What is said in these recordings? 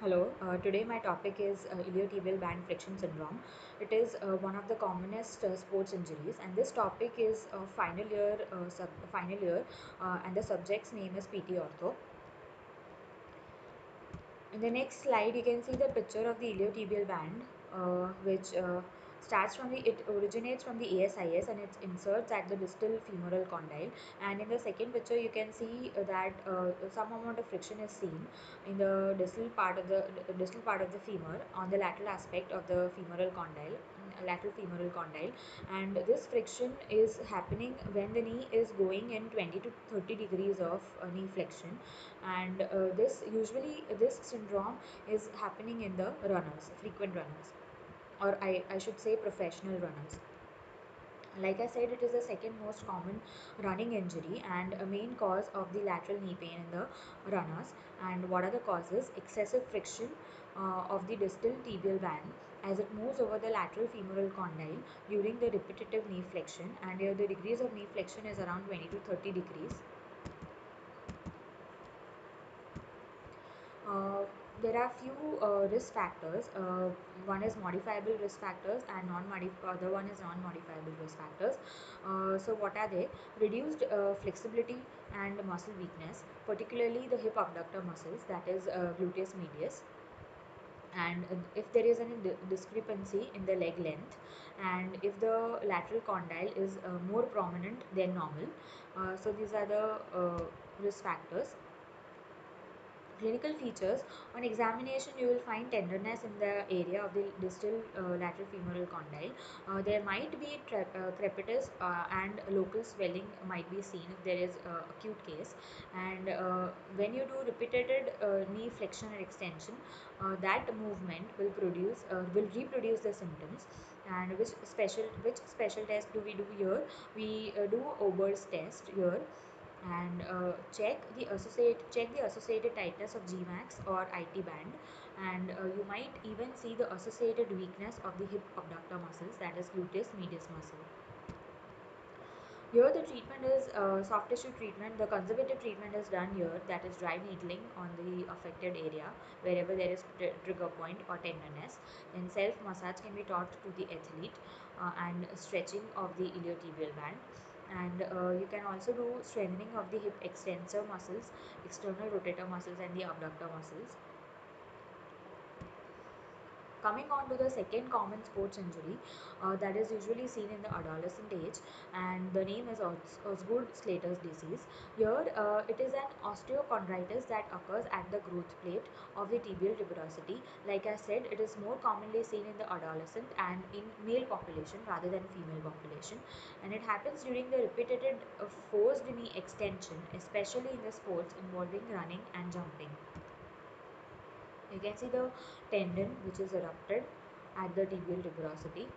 Hello, today my topic is iliotibial band friction syndrome. It is one of the commonest sports injuries, and this topic is final year, and the subject's name is PT Ortho. In the next slide, you can see the picture of the iliotibial band, which it originates from the ASIS and it inserts at the distal femoral condyle. And in the second picture, you can see that some amount of friction is seen in the distal part of the femur on the lateral aspect of the femoral condyle, lateral femoral condyle, and this friction is happening when the knee is going in 20 to 30 degrees of knee flexion, and this syndrome is happening in the runners, frequent runners, or I should say professional runners. Like I said, it is the second most common running injury and a main cause of the lateral knee pain in the runners. And what are the causes? Excessive friction of the distal tibial band as it moves over the lateral femoral condyle during the repetitive knee flexion, and here the degrees of knee flexion is around 20 to 30 degrees. Uh, there are few risk factors. One is modifiable risk factors and other one is non-modifiable risk factors. So what are they? Reduced flexibility and muscle weakness, particularly the hip abductor muscles, that is gluteus medius. And if there is any discrepancy in the leg length, and if the lateral condyle is more prominent than normal, so these are the risk factors. Clinical features: on examination, you will find tenderness in the area of the distal lateral femoral condyle. There might be crepitus and local swelling might be seen if there is acute case. And when you do repeated knee flexion or extension, that movement will reproduce the symptoms. And which special test do we do here? We do Ober's test here, and check the associated tightness of Gmax or IT band, and you might even see the associated weakness of the hip abductor muscles, that is gluteus medius muscle. Here the treatment is soft tissue treatment. The conservative treatment is done here, that is dry needling on the affected area wherever there is trigger point or tenderness. Then self massage can be taught to the athlete, and stretching of the iliotibial band. And you can also do strengthening of the hip extensor muscles, external rotator muscles, and the abductor muscles. Coming on to the second common sports injury that is usually seen in the adolescent age, and the name is Osgood-Schlater's disease. Here, it is an osteochondritis that occurs at the growth plate of the tibial tuberosity. Like I said, it is more commonly seen in the adolescent and in male population rather than female population, and it happens during the repeated forced knee extension, especially in the sports involving running and jumping. You can see the tendon which is erupted at the tibial tuberosity.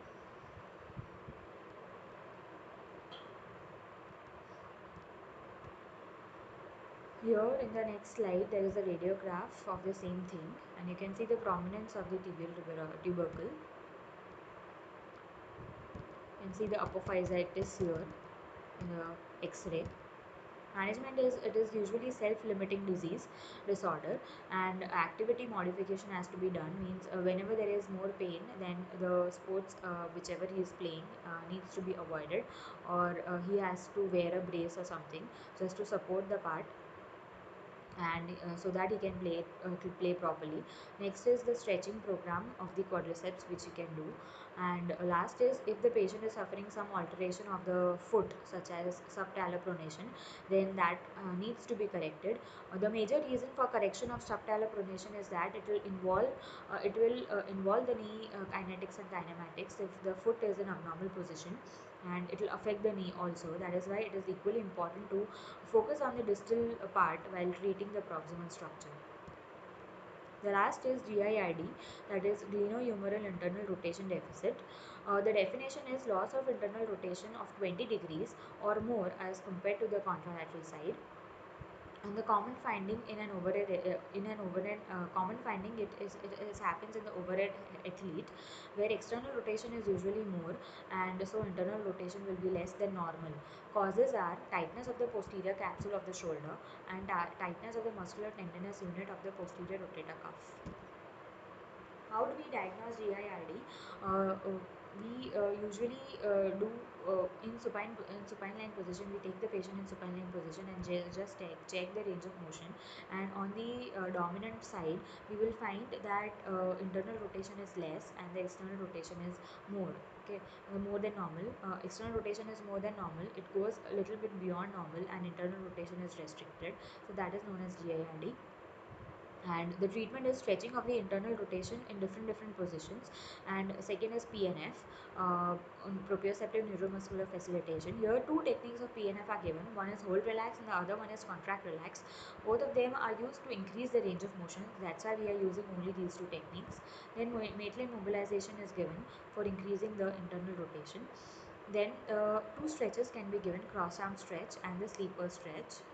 Here in the next slide there is a radiograph of the same thing, and you can see the prominence of the tibial tubercle. You can see the apophysitis here in the X-ray. Management is, it is usually self-limiting disease disorder, and activity modification has to be done. Means whenever there is more pain, then the sports whichever he is playing needs to be avoided, or he has to wear a brace or something just to support the part, and so that he can play properly. Next is the stretching program of the quadriceps which you can do, and last is if the patient is suffering some alteration of the foot such as subtalar pronation, then that needs to be corrected. The major reason for correction of subtalar pronation is that it will involve the knee kinetics and kinematics if the foot is in abnormal position, and it will affect the knee also. That is why it is equally important to focus on the distal part while treating the proximal structure. The last is GIRD, that is glenohumeral internal rotation deficit. The definition is loss of internal rotation of 20 degrees or more as compared to the contralateral side. And the common finding common finding it happens in the overhead athlete, where external rotation is usually more, and so internal rotation will be less than normal. Causes are tightness of the posterior capsule of the shoulder and tightness of the muscular tendinous unit of the posterior rotator cuff. How do we diagnose GIRD? We usually do in supine line position. We take the patient in supine line position and just check the range of motion. And on the dominant side, we will find that internal rotation is less and the external rotation is more. Okay, more than normal. External rotation is more than normal. It goes a little bit beyond normal, and internal rotation is restricted. So that is known as GIRD. And the treatment is stretching of the internal rotation in different positions. And second is PNF, proprioceptive neuromuscular facilitation. Here two techniques of PNF are given. One is hold relax and the other one is contract relax. Both of them are used to increase the range of motion. That's why we are using only these two techniques. Then Maitland mobilization is given for increasing the internal rotation. Then two stretches can be given, cross arm stretch and the sleeper stretch.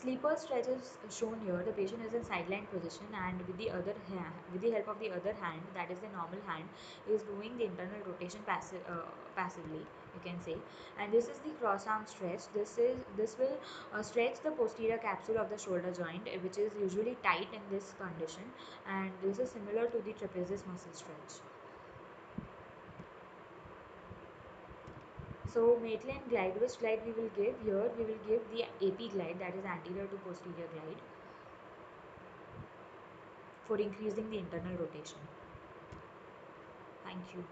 Sleeper stretch is shown here. The patient is in sideline position and with the other hand, with the help of the other hand, that is the normal hand, is doing the internal rotation passively, you can say. And this is the cross arm stretch. This will stretch the posterior capsule of the shoulder joint, which is usually tight in this condition. And this is similar to the trapezius muscle stretch. So Maitland glide, which glide we will give here? We will give the AP glide, that is anterior to posterior glide, for increasing the internal rotation. Thank you.